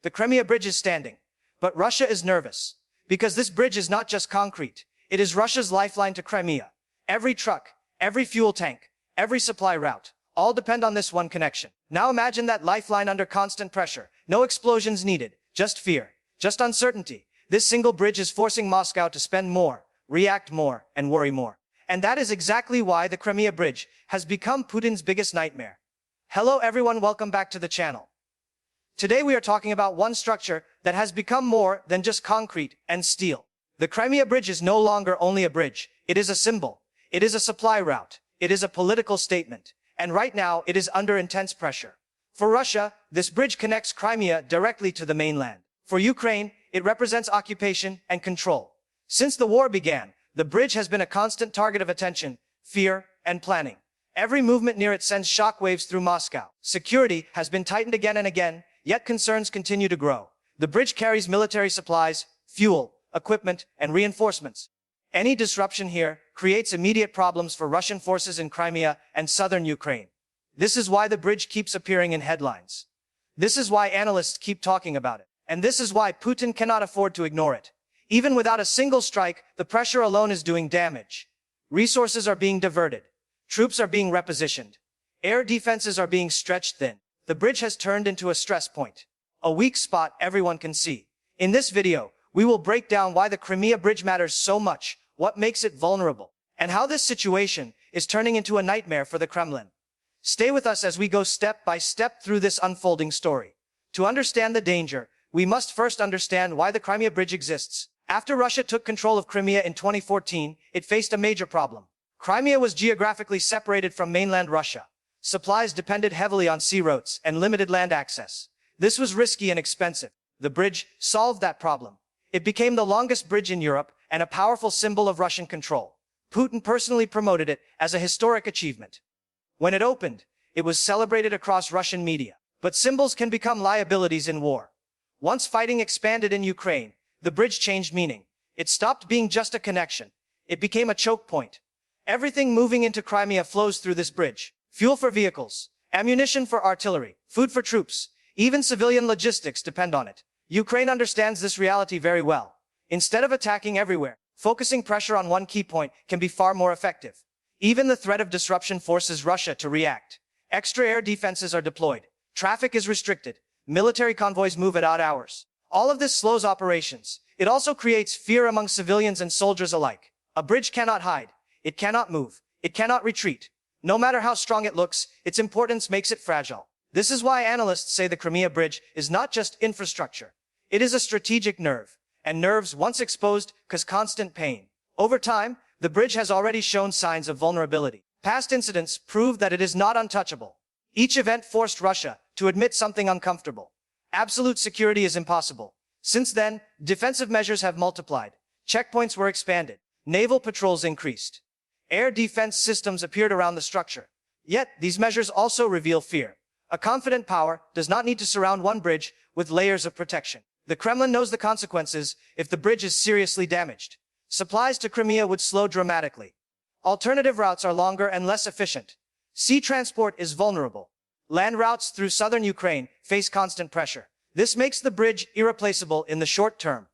The Crimea Bridge is standing, but Russia is nervous. Because this bridge is not just concrete, it is Russia's lifeline to Crimea. Every truck, every fuel tank, every supply route, all depend on this one connection. Now imagine that lifeline under constant pressure. No explosions needed, just fear, just uncertainty. This single bridge is forcing Moscow to spend more, react more, and worry more. And that is exactly why the Crimea Bridge has become Putin's biggest nightmare. Hello everyone, welcome back to the channel. Today we are talking about one structure that has become more than just concrete and steel. The Crimea Bridge is no longer only a bridge. It is a symbol. It is a supply route. It is a political statement. And right now it is under intense pressure. For Russia, this bridge connects Crimea directly to the mainland. For Ukraine, it represents occupation and control. Since the war began, the bridge has been a constant target of attention, fear, and planning. Every movement near it sends shockwaves through Moscow. Security has been tightened again and again, yet concerns continue to grow. The bridge carries military supplies, fuel, equipment, and reinforcements. Any disruption here creates immediate problems for Russian forces in Crimea and southern Ukraine. This is why the bridge keeps appearing in headlines. This is why analysts keep talking about it. And this is why Putin cannot afford to ignore it. Even without a single strike, the pressure alone is doing damage. Resources are being diverted. Troops are being repositioned. Air defenses are being stretched thin. The bridge has turned into a stress point. A weak spot everyone can see. In this video, we will break down why the Crimea Bridge matters so much, what makes it vulnerable, and how this situation is turning into a nightmare for the Kremlin. Stay with us as we go step by step through this unfolding story. To understand the danger, we must first understand why the Crimea Bridge exists. After Russia took control of Crimea in 2014, it faced a major problem. Crimea was geographically separated from mainland Russia. Supplies depended heavily on sea routes and limited land access. This was risky and expensive. The bridge solved that problem. It became the longest bridge in Europe and a powerful symbol of Russian control. Putin personally promoted it as a historic achievement. When it opened, it was celebrated across Russian media. But symbols can become liabilities in war. Once fighting expanded in Ukraine, the bridge changed meaning. It stopped being just a connection. It became a choke point. Everything moving into Crimea flows through this bridge. Fuel for vehicles, ammunition for artillery, food for troops, even civilian logistics depend on it. Ukraine understands this reality very well. Instead of attacking everywhere, focusing pressure on one key point can be far more effective. Even the threat of disruption forces Russia to react. Extra air defenses are deployed. Traffic is restricted. Military convoys move at odd hours. All of this slows operations. It also creates fear among civilians and soldiers alike. A bridge cannot hide. It cannot move. It cannot retreat. No matter how strong it looks, its importance makes it fragile. This is why analysts say the Crimea Bridge is not just infrastructure. It is a strategic nerve. And nerves, once exposed, cause constant pain. Over time, the bridge has already shown signs of vulnerability. Past incidents prove that it is not untouchable. Each event forced Russia to admit something uncomfortable. Absolute security is impossible. Since then, defensive measures have multiplied. Checkpoints were expanded. Naval patrols increased. Air defense systems appeared around the structure. Yet, these measures also reveal fear. A confident power does not need to surround one bridge with layers of protection. The Kremlin knows the consequences if the bridge is seriously damaged. Supplies to Crimea would slow dramatically. Alternative routes are longer and less efficient. Sea transport is vulnerable. Land routes through southern Ukraine face constant pressure. This makes the bridge irreplaceable in the short term.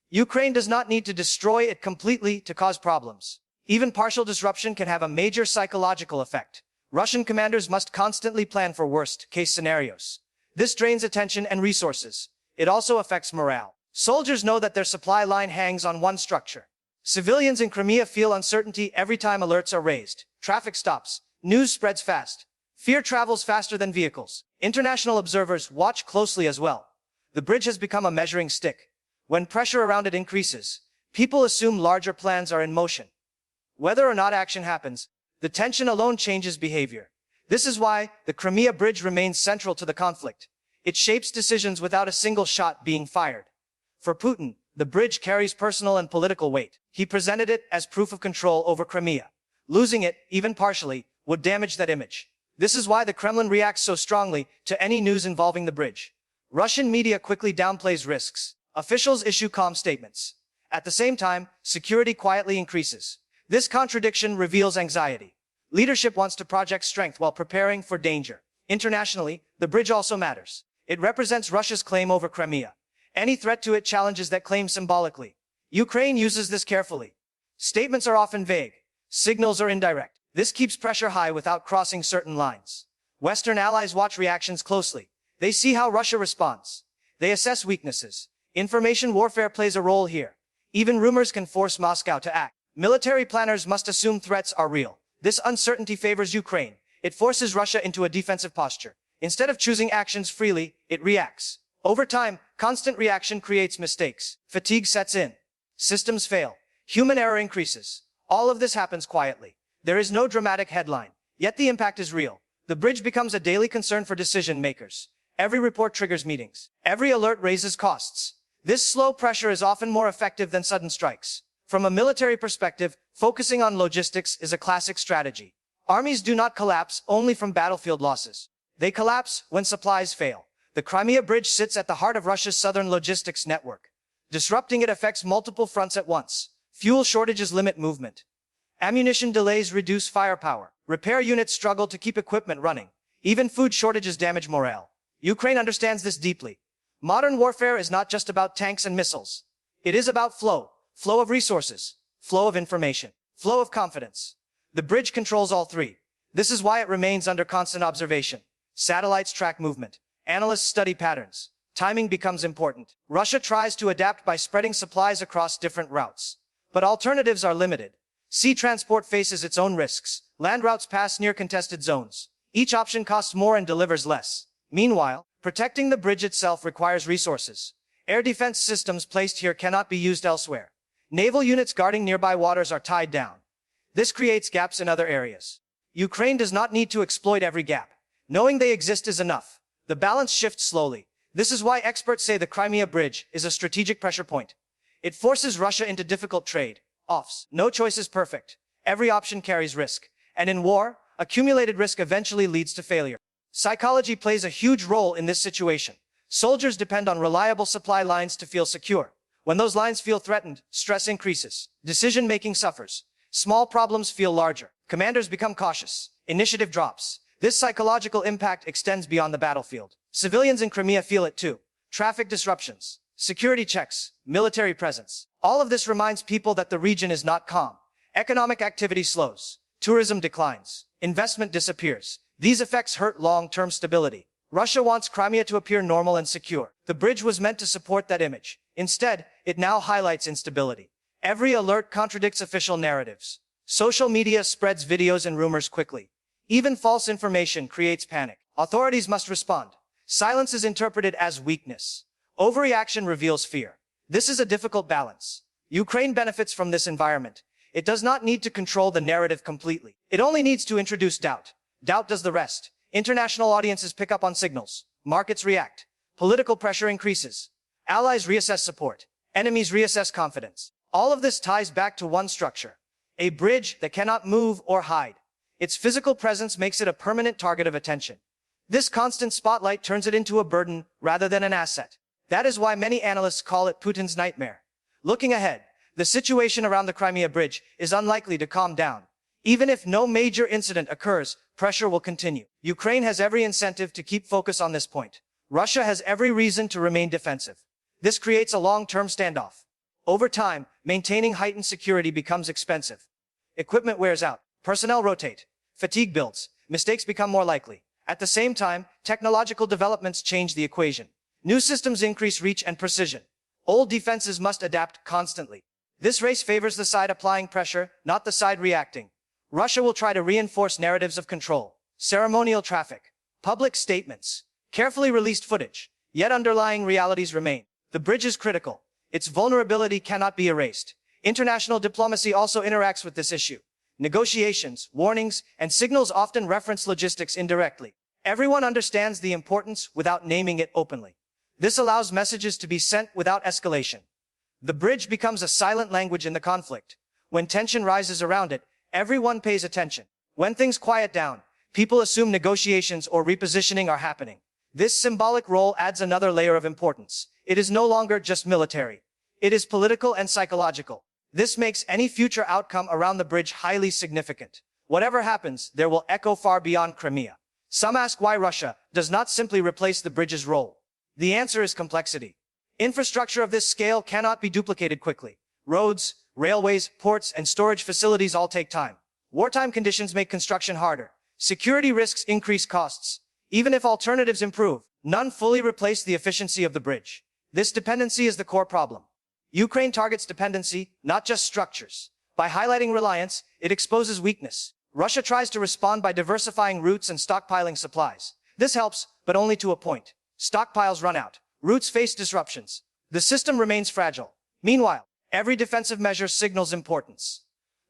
Ukraine does not need to destroy it completely to cause problems. Even partial disruption can have a major psychological effect. Russian commanders must constantly plan for worst-case scenarios. This drains attention and resources. It also affects morale. Soldiers know that their supply line hangs on one structure. Civilians in Crimea feel uncertainty every time alerts are raised. Traffic stops. News spreads fast. Fear travels faster than vehicles. International observers watch closely as well. The bridge has become a measuring stick. When pressure around it increases, people assume larger plans are in motion. Whether or not action happens, the tension alone changes behavior. This is why the Crimea Bridge remains central to the conflict. It shapes decisions without a single shot being fired. For Putin, the bridge carries personal and political weight. He presented it as proof of control over Crimea. Losing it, even partially, would damage that image. This is why the Kremlin reacts so strongly to any news involving the bridge. Russian media quickly downplays risks. Officials issue calm statements. At the same time, security quietly increases. This contradiction reveals anxiety. Leadership wants to project strength while preparing for danger. Internationally, the bridge also matters. It represents Russia's claim over Crimea. Any threat to it challenges that claim symbolically. Ukraine uses this carefully. Statements are often vague. Signals are indirect. This keeps pressure high without crossing certain lines. Western allies watch reactions closely. They see how Russia responds. They assess weaknesses. Information warfare plays a role here. Even rumors can force Moscow to act. Military planners must assume threats are real. This uncertainty favors Ukraine. It forces Russia into a defensive posture. Instead of choosing actions freely, it reacts. Over time, constant reaction creates mistakes. Fatigue sets in. Systems fail. Human error increases. All of this happens quietly. There is no dramatic headline. Yet the impact is real. The bridge becomes a daily concern for decision makers. Every report triggers meetings. Every alert raises costs. This slow pressure is often more effective than sudden strikes. From a military perspective, focusing on logistics is a classic strategy. Armies do not collapse only from battlefield losses. They collapse when supplies fail. The Crimea Bridge sits at the heart of Russia's southern logistics network. Disrupting it affects multiple fronts at once. Fuel shortages limit movement. Ammunition delays reduce firepower. Repair units struggle to keep equipment running. Even food shortages damage morale. Ukraine understands this deeply. Modern warfare is not just about tanks and missiles. It is about flow. Flow of resources. Flow of information. Flow of confidence. The bridge controls all three. This is why it remains under constant observation. Satellites track movement. Analysts study patterns. Timing becomes important. Russia tries to adapt by spreading supplies across different routes. But alternatives are limited. Sea transport faces its own risks. Land routes pass near contested zones. Each option costs more and delivers less. Meanwhile, protecting the bridge itself requires resources. Air defense systems placed here cannot be used elsewhere. Naval units guarding nearby waters are tied down. This creates gaps in other areas. Ukraine does not need to exploit every gap. Knowing they exist is enough. The balance shifts slowly. This is why experts say the Crimea Bridge is a strategic pressure point. It forces Russia into difficult trade-offs. No choice is perfect. Every option carries risk. And in war, accumulated risk eventually leads to failure. Psychology plays a huge role in this situation. Soldiers depend on reliable supply lines to feel secure. When those lines feel threatened, stress increases. Decision-making suffers. Small problems feel larger. Commanders become cautious. Initiative drops. This psychological impact extends beyond the battlefield. Civilians in Crimea feel it too. Traffic disruptions, security checks, military presence. All of this reminds people that the region is not calm. Economic activity slows. Tourism declines. Investment disappears. These effects hurt long-term stability. Russia wants Crimea to appear normal and secure. The bridge was meant to support that image. Instead, it now highlights instability. Every alert contradicts official narratives. Social media spreads videos and rumors quickly. Even false information creates panic. Authorities must respond. Silence is interpreted as weakness. Overreaction reveals fear. This is a difficult balance. Ukraine benefits from this environment. It does not need to control the narrative completely. It only needs to introduce doubt. Doubt does the rest. International audiences pick up on signals. Markets react. Political pressure increases. Allies reassess support. Enemies reassess confidence. All of this ties back to one structure. A bridge that cannot move or hide. Its physical presence makes it a permanent target of attention. This constant spotlight turns it into a burden rather than an asset. That is why many analysts call it Putin's nightmare. Looking ahead, the situation around the Crimea Bridge is unlikely to calm down. Even if no major incident occurs, pressure will continue. Ukraine has every incentive to keep focus on this point. Russia has every reason to remain defensive. This creates a long-term standoff. Over time, maintaining heightened security becomes expensive. Equipment wears out. Personnel rotate. Fatigue builds. Mistakes become more likely. At the same time, technological developments change the equation. New systems increase reach and precision. Old defenses must adapt constantly. This race favors the side applying pressure, not the side reacting. Russia will try to reinforce narratives of control. Ceremonial traffic. Public statements. Carefully released footage. Yet underlying realities remain. The bridge is critical. Its vulnerability cannot be erased. International diplomacy also interacts with this issue. Negotiations, warnings, and signals often reference logistics indirectly. Everyone understands the importance without naming it openly. This allows messages to be sent without escalation. The bridge becomes a silent language in the conflict. When tension rises around it, everyone pays attention. When things quiet down, people assume negotiations or repositioning are happening. This symbolic role adds another layer of importance. It is no longer just military. It is political and psychological. This makes any future outcome around the bridge highly significant. Whatever happens, there will echo far beyond Crimea. Some ask why Russia does not simply replace the bridge's role. The answer is complexity. Infrastructure of this scale cannot be duplicated quickly. Roads, railways, ports, and storage facilities all take time. Wartime conditions make construction harder. Security risks increase costs. Even if alternatives improve, none fully replace the efficiency of the bridge. This dependency is the core problem. Ukraine targets dependency, not just structures. By highlighting reliance, it exposes weakness. Russia tries to respond by diversifying routes and stockpiling supplies. This helps, but only to a point. Stockpiles run out. Routes face disruptions. The system remains fragile. Meanwhile, every defensive measure signals importance.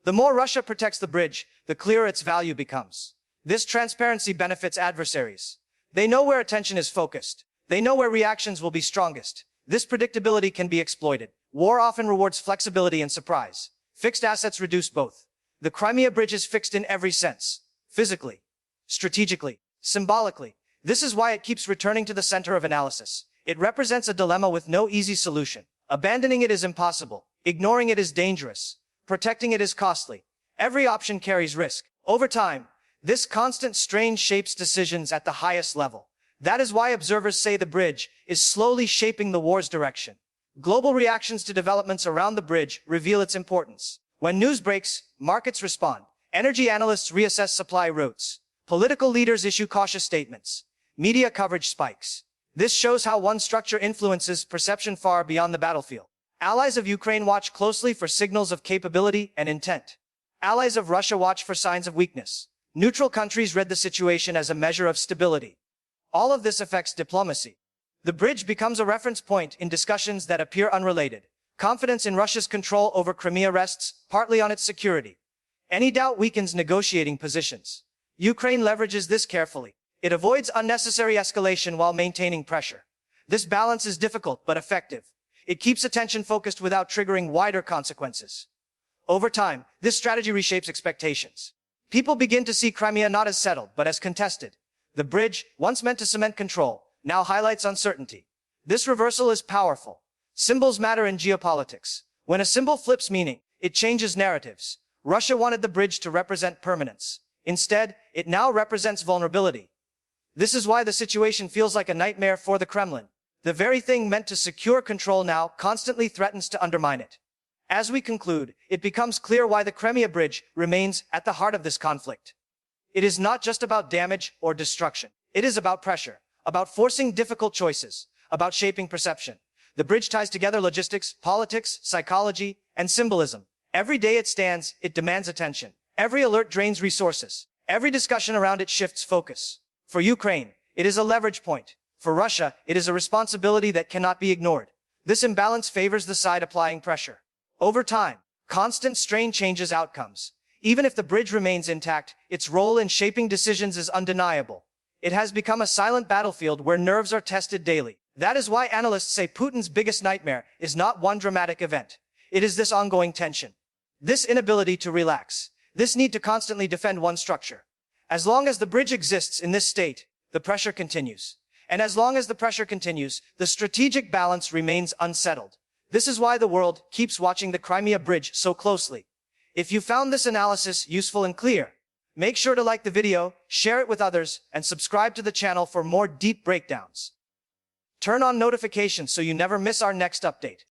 The more Russia protects the bridge, the clearer its value becomes. This transparency benefits adversaries. They know where attention is focused. They know where reactions will be strongest. This predictability can be exploited. War often rewards flexibility and surprise. Fixed assets reduce both. The Crimea Bridge is fixed in every sense. Physically, strategically, symbolically. This is why it keeps returning to the center of analysis. It represents a dilemma with no easy solution. Abandoning it is impossible. Ignoring it is dangerous. Protecting it is costly. Every option carries risk. Over time, this constant strain shapes decisions at the highest level. That is why observers say the bridge is slowly shaping the war's direction. Global reactions to developments around the bridge reveal its importance. When news breaks, markets respond. Energy analysts reassess supply routes. Political leaders issue cautious statements. Media coverage spikes. This shows how one structure influences perception far beyond the battlefield. Allies of Ukraine watch closely for signals of capability and intent. Allies of Russia watch for signs of weakness. Neutral countries read the situation as a measure of stability. All of this affects diplomacy. The bridge becomes a reference point in discussions that appear unrelated. Confidence in Russia's control over Crimea rests partly on its security. Any doubt weakens negotiating positions. Ukraine leverages this carefully. It avoids unnecessary escalation while maintaining pressure. This balance is difficult but effective. It keeps attention focused without triggering wider consequences. Over time, this strategy reshapes expectations. People begin to see Crimea not as settled but as contested. The bridge, once meant to cement control, now highlights uncertainty. This reversal is powerful. Symbols matter in geopolitics. When a symbol flips meaning, it changes narratives. Russia wanted the bridge to represent permanence. Instead, it now represents vulnerability. This is why the situation feels like a nightmare for the Kremlin. The very thing meant to secure control now constantly threatens to undermine it. As we conclude, it becomes clear why the Crimea Bridge remains at the heart of this conflict. It is not just about damage or destruction. It is about pressure, about forcing difficult choices, about shaping perception. The bridge ties together logistics, politics, psychology, and symbolism. Every day it stands, it demands attention. Every alert drains resources. Every discussion around it shifts focus. For Ukraine, it is a leverage point. For Russia, it is a responsibility that cannot be ignored. This imbalance favors the side applying pressure. Over time, constant strain changes outcomes. Even if the bridge remains intact, its role in shaping decisions is undeniable. It has become a silent battlefield where nerves are tested daily. That is why analysts say Putin's biggest nightmare is not one dramatic event. It is this ongoing tension. This inability to relax. This need to constantly defend one structure. As long as the bridge exists in this state, the pressure continues. And as long as the pressure continues, the strategic balance remains unsettled. This is why the world keeps watching the Crimea Bridge so closely. If you found this analysis useful and clear, make sure to like the video, share it with others, and subscribe to the channel for more deep breakdowns. Turn on notifications so you never miss our next update.